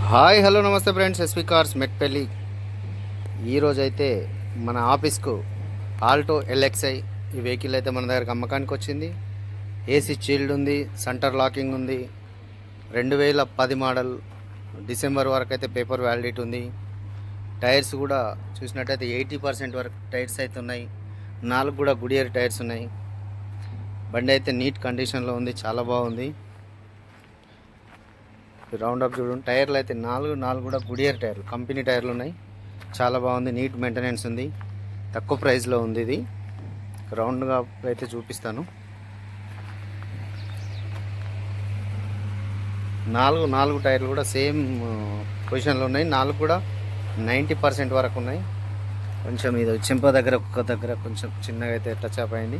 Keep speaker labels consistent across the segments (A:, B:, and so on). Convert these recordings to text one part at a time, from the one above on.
A: Hi hello నమస్తే friends, SV cars Metpally. ఈరోజు అయితే మన ఆఫీస్కు ఆల్టో ఎల్ఎక్స్ఐ ఈ వెహికల్ అయితే మన దగ్గరకు అమ్మకానికి వచ్చింది. ఏసీ చీల్డ్ ఉంది, సెంటర్ లాకింగ్ ఉంది. 2010 మోడల్, డిసెంబర్ వరకు అయితే పేపర్ వ్యాలిడిటీ ఉంది. టైర్స్ కూడా చూసినట్టయితే 80% వరకు టైర్స్ అయితే ఉన్నాయి. 4 కూడా గుడియర్ టైర్స్ ఉన్నాయి. బండి అయితే నీట్ కండిషన్లో ఉంది, చాలా బాగుంది. రౌండ్ అప్ చూడండి, టైర్లు అయితే 4 కూడా గుడియర్ టైర్లు, కంపెనీ టైర్లు ఉన్నాయి. చాలా బాగుంది, నీట్ మెయింటెనెన్స్ ఉంది, తక్కువ ప్రైస్లో ఉంది. ఇది రౌండ్గా అయితే చూపిస్తాను. 4 టైర్లు కూడా సేమ్ పొజిషన్లో ఉన్నాయి. 4 కూడా 90% వరకు ఉన్నాయి. కొంచెం ఇది చెంప దగ్గర ఒక్క దగ్గర కొంచెం చిన్నగా అయితే టచ్ అప్ అయింది.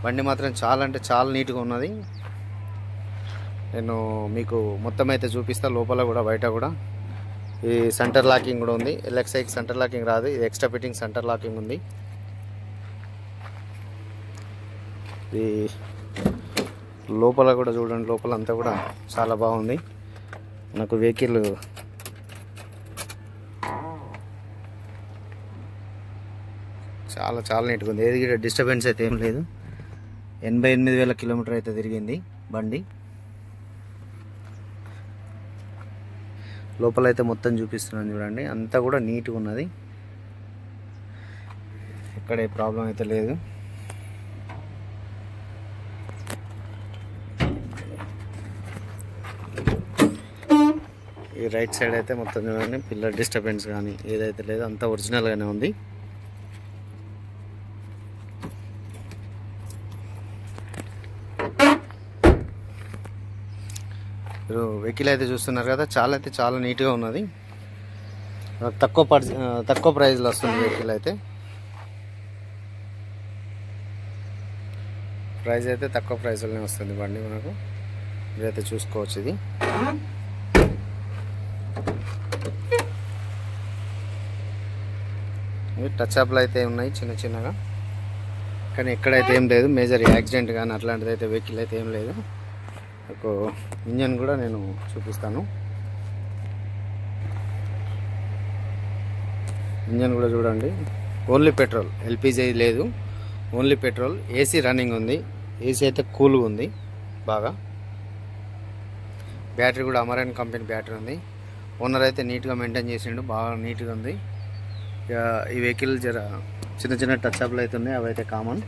A: బండి మాత్రం చాలా అంటే చాలా నీట్గా ఉన్నది. నేను మీకు మొత్తం అయితే చూపిస్తా, లోపల కూడా బయట కూడా. ఈ సెంటర్ లాకింగ్ కూడా ఉంది. ఎల్ఎక్స్ఐకి సెంటర్ లాకింగ్ రాదు, ఇది ఎక్స్ట్రా ఫిట్టింగ్ సెంటర్ లాకింగ్ ఉంది. ఈ లోపల కూడా చూడండి, లోపల అంతా కూడా చాలా బాగుంది. నాకు వెహికల్ చాలా చాలా నీట్గా ఉంది. ఏది కూడా డిస్టర్బెన్స్ అయితే ఏం లేదు. 88,000 కిలోమీటర్ అయితే తిరిగింది బండి. లోపల అయితే మొత్తం చూపిస్తున్నాను చూడండి, అంతా కూడా నీట్గా ఉన్నది. ఎక్కడ ఏ ప్రాబ్లం అయితే లేదు. ఈ రైట్ సైడ్ అయితే మొత్తం చూడండి, పిల్లర్ డిస్టర్బెన్స్ కానీ ఏదైతే లేదు, అంతా ఒరిజినల్గానే ఉంది. మీరు వెహికల్ అయితే చూస్తున్నారు కదా, చాలా అయితే చాలా నీట్గా ఉన్నది. తక్కువ ప్రైస్లో వస్తుంది వెహికల్ అయితే. ప్రైస్ అయితే తక్కువ ప్రైస్లోనే వస్తుంది బండి మనకు. మీరైతే చూసుకోవచ్చు. ఇది టచ్ అప్లు అయితే ఉన్నాయి చిన్న చిన్నగా, కానీ ఎక్కడైతే ఏం లేదు. మేజర్ యాక్సిడెంట్ కానీ అట్లాంటిది అయితే వెహికల్ అయితే ఏం లేదు. ఒక ఇంజన్ కూడా నేను చూపిస్తాను. ఇంజన్ కూడా చూడండి, ఓన్లీ పెట్రోల్, ఎల్పిజి లేదు, ఓన్లీ పెట్రోల్. ఏసీ రన్నింగ్ ఉంది, ఏసీ అయితే కూల్గా ఉంది బాగా. బ్యాటరీ కూడా అమరాన్ కంపెనీ బ్యాటరీ ఉంది. ఓనర్ అయితే నీట్గా మెయింటైన్ చేసిండు, బాగా నీట్గా ఉంది. ఈ వెహికల్ జర చిన్న చిన్న టచ్ అప్లు అయితే ఉన్నాయి, అవి అయితే కామన్.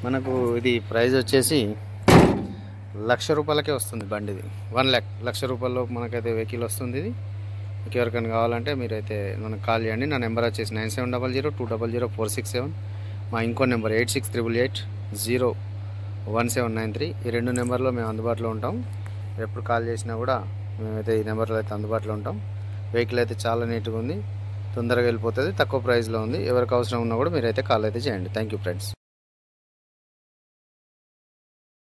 A: మనకు ఇది ప్రైస్ వచ్చేసి ₹1,00,000కే వస్తుంది బండిది. 1,00,000 రూపాయల్లో మనకైతే వెహికల్ వస్తుంది. ఇది మీకు ఎవరికైనా కావాలంటే మీరైతే మనకు కాల్ చేయండి. నా నెంబర్ వచ్చేసి 9700200467. మా ఇంకో నెంబర్ 8688801793. ఈ 2 నెంబర్లో మేము అందుబాటులో ఉంటాం. ఎప్పుడు కాల్ చేసినా కూడా మేమైతే ఈ నెంబర్లో అయితే అందుబాటులో ఉంటాం. వెహికల్ అయితే చాలా నీట్గా ఉంది, తొందరగా వెళ్ళిపోతుంది, తక్కువ ప్రైస్లో ఉంది. ఎవరికి అవసరం ఉన్నా కూడా మీరైతే కాల్ అయితే చేయండి. Thank you friends.